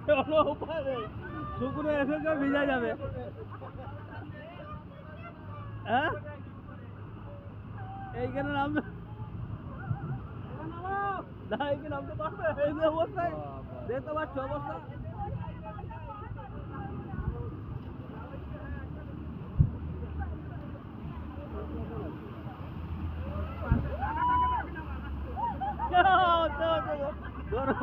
চলো উপরে শুকনো এসে তো ভিজা যাবে। হ্যাঁ এইখানে নামবে না, এইখানে নামতে পারবে? এই যে অবস্থায় দেখতে পাচ্ছ অবস্থা। ধরো